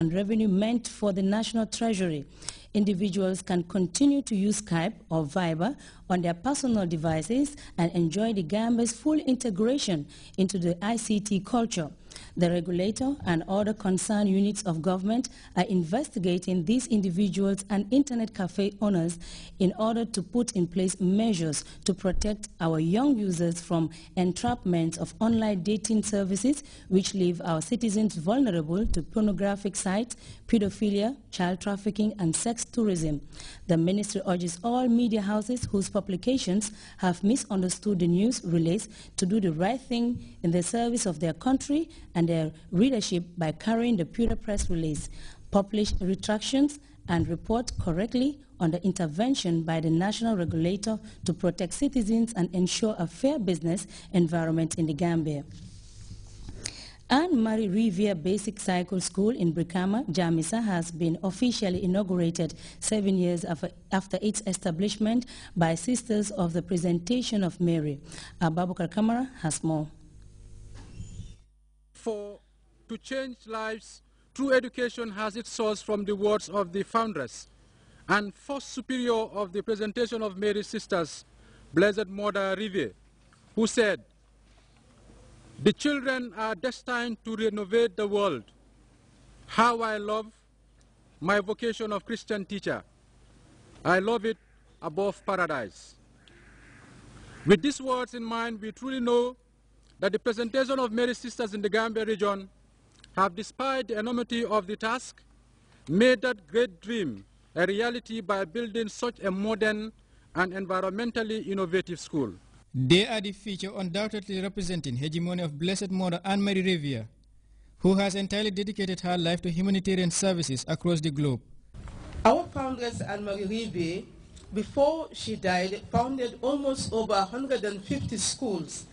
and revenue meant for the National Treasury. Individuals can continue to use Skype or Viber on their personal devices and enjoy the Gambia's full integration into the ICT culture. The regulator and other concerned units of government are investigating these individuals and internet cafe owners in order to put in place measures to protect our young users from entrapment of online dating services which leave our citizens vulnerable to pornographic sites, pedophilia, child trafficking and sex tourism. The ministry urges all media houses whose publications have misunderstood the news release to do the right thing in the service of their country and their readership by carrying the pure press release, publish retractions, and report correctly on the intervention by the national regulator to protect citizens and ensure a fair business environment in the Gambia. Anne-Marie Riviere Basic Cycle School in Brikama, Jamisa, has been officially inaugurated 7 years after its establishment by Sisters of the Presentation of Mary. Abubakar Kamara has more. To change lives through education has its source from the words of the foundress and first superior of the Presentation of Mary Sisters, Blessed Mother Riviere, who said, "The children are destined to renovate the world. How I love my vocation of Christian teacher. I love it above paradise." With these words in mind, we truly know that the Presentation of Mary Sisters in the Gambia region have, despite the enormity of the task, made that great dream a reality by building such a modern and environmentally innovative school. They are the feature undoubtedly representing hegemony of Blessed Mother Anne-Marie Riviere, who has entirely dedicated her life to humanitarian services across the globe. Our foundress Anne-Marie Riviere, before she died, founded almost over 150 schools,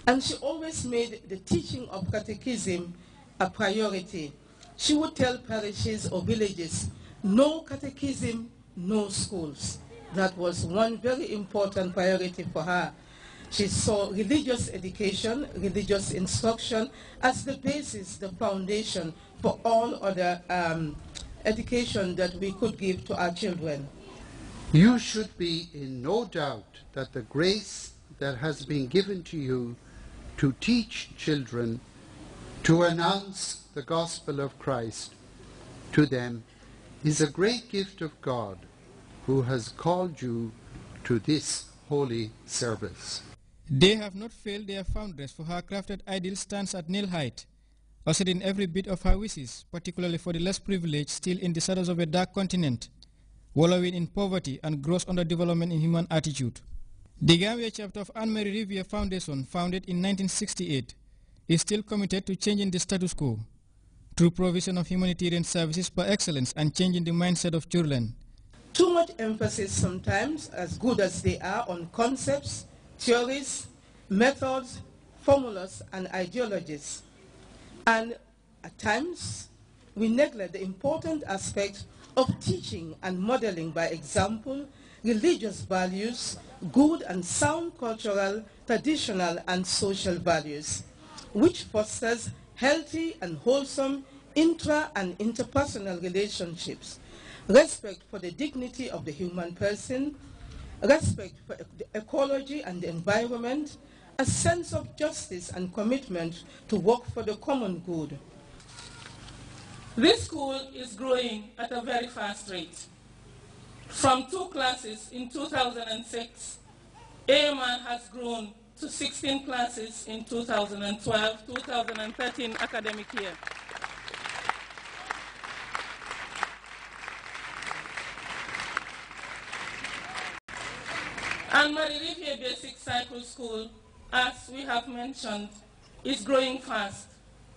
and she always made the teaching of catechism a priority. She would tell parishes or villages, no catechism, no schools. That was one very important priority for her. She saw religious education, religious instruction as the basis, the foundation for all other education that we could give to our children. You should be in no doubt that the grace that has been given to you to teach children, to announce the gospel of Christ to them, is a great gift of God, who has called you to this holy service. They have not failed their foundress, for her crafted ideal stands at nail height, asserting every bit of her wishes, particularly for the less privileged still in the shadows of a dark continent, wallowing in poverty and gross underdevelopment in human attitude. The Gambia chapter of Anne-Marie Riviere Foundation, founded in 1968, is still committed to changing the status quo through provision of humanitarian services by excellence and changing the mindset of children. Too much emphasis sometimes, as good as they are, on concepts, theories, methods, formulas, and ideologies. And at times, we neglect the important aspect of teaching and modeling by example, religious values, good and sound cultural, traditional, and social values, which fosters healthy and wholesome intra- and interpersonal relationships, respect for the dignity of the human person, respect for the ecology and the environment, a sense of justice and commitment to work for the common good. This school is growing at a very fast rate. From 2 classes in 2006, AMR has grown to 16 classes in 2012-2013 academic year. Anne-Marie Riviere Basic Cycle School, as we have mentioned, is growing fast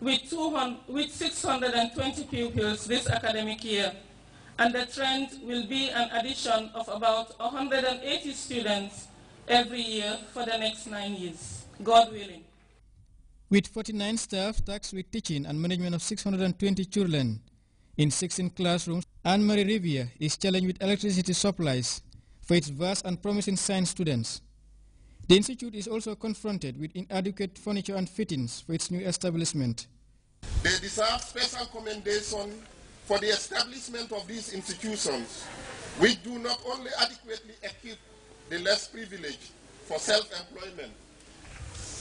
with 620 pupils this academic year, and the trend will be an addition of about 180 students every year for the next 9 years, God willing. With 49 staff tasked with teaching and management of 620 children in 16 classrooms, Anne-Marie Riviere is challenged with electricity supplies for its vast and promising science students. The institute is also confronted with inadequate furniture and fittings for its new establishment. They deserve special commendation for the establishment of these institutions, which do not only adequately equip the less privileged for self-employment,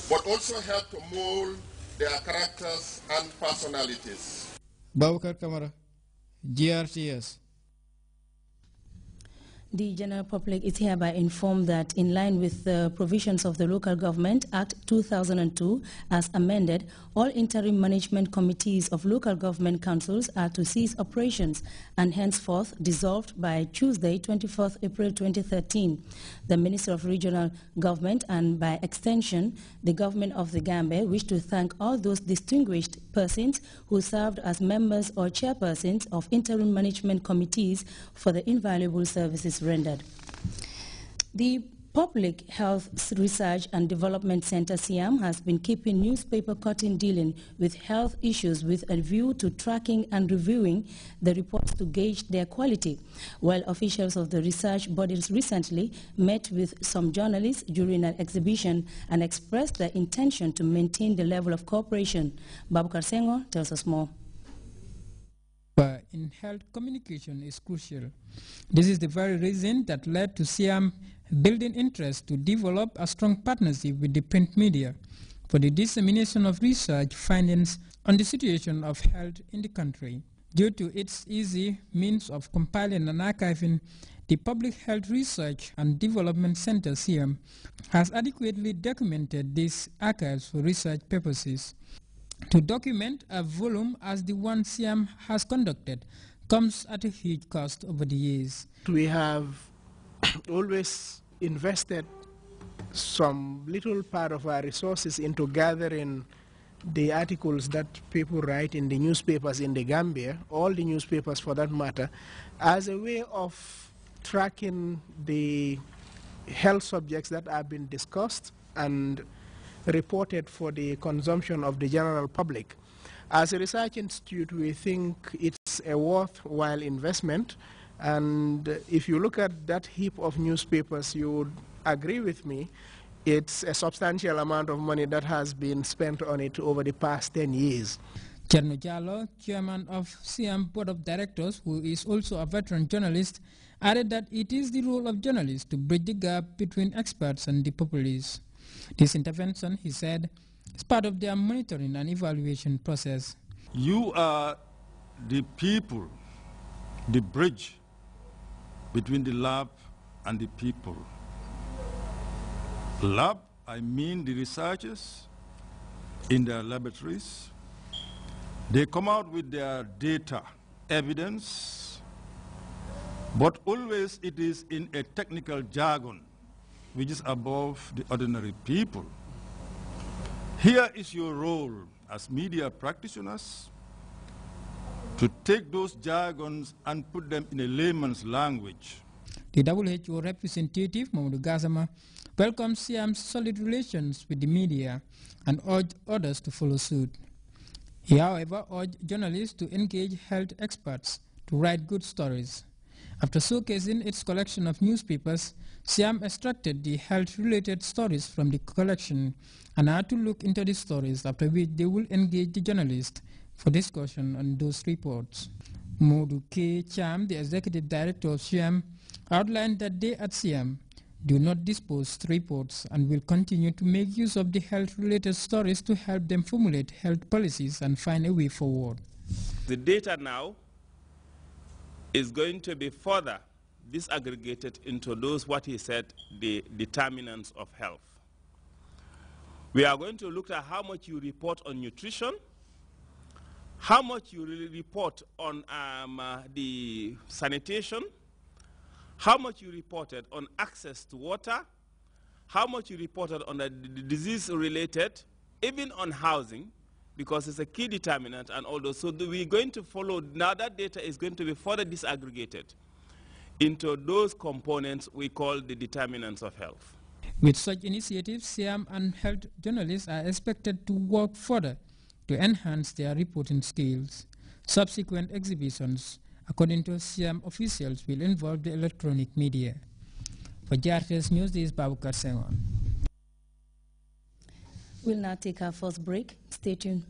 but also help to mold their characters and personalities. Babakar Kamara, GRTS. The general public is hereby informed that in line with the provisions of the Local Government Act 2002 as amended, all interim management committees of local government councils are to cease operations and henceforth dissolved by Tuesday, 24th April 2013. The Minister of Regional Government and by extension the Government of the Gambia wish to thank all those distinguished persons who served as members or chairpersons of interim management committees for the invaluable services rendered. The Public Health Research and Development Center, SIAM, has been keeping newspaper cutting dealing with health issues with a view to tracking and reviewing the reports to gauge their quality. While officials of the research bodies recently met with some journalists during an exhibition and expressed their intention to maintain the level of cooperation. Babukar Senghor tells us more. In health, communication is crucial. This is the very reason that led to SIAM building interest to develop a strong partnership with the print media for the dissemination of research findings on the situation of health in the country. Due to its easy means of compiling and archiving, the Public Health Research and Development Center, SIAM, has adequately documented these archives for research purposes. To document a volume as the one SIAM has conducted comes at a huge cost over the years. We have always invested some little part of our resources into gathering the articles that people write in the newspapers in the Gambia, all the newspapers for that matter, as a way of tracking the health subjects that have been discussed and reported for the consumption of the general public. As a research institute, we think it's a worthwhile investment, and if you look at that heap of newspapers, you would agree with me, it's a substantial amount of money that has been spent on it over the past 10 years. Cherno Jallo, chairman of SIAM Board of Directors, who is also a veteran journalist, added that it is the role of journalists to bridge the gap between experts and the populace. This intervention, he said, is part of their monitoring and evaluation process. You are the people, the bridge between the lab and the people. Lab, I mean the researchers in their laboratories. They come out with their data, evidence, but always it is in a technical jargon which is above the ordinary people. Here is your role as media practitioners to take those jargons and put them in a layman's language. The WHO representative, Mamadou Gassama, welcomes SIAM's solid relations with the media and urged others to follow suit. He, however, urged journalists to engage health experts to write good stories. After showcasing its collection of newspapers, SIAM extracted the health-related stories from the collection and had to look into the stories, after which they will engage the journalists for discussion on those reports. Modu K. Cham, the executive director of SIAM, outlined that they at SIAM do not dispose reports and will continue to make use of the health-related stories to help them formulate health policies and find a way forward. The data now is going to be further disaggregated into those, what he said, the determinants of health. We are going to look at how much you report on nutrition, how much you report on the sanitation, how much you reported on access to water, how much you reported on the disease-related, even on housing, because it's a key determinant, and all those. So we're going to follow, now that data is going to be further disaggregated into those components we call the determinants of health. With such initiatives, SIAM and health journalists are expected to work further to enhance their reporting skills. Subsequent exhibitions, according to SIAM officials, will involve the electronic media. For GRTS News, this is Babukar Senghor. We'll now take our first break. Stay tuned.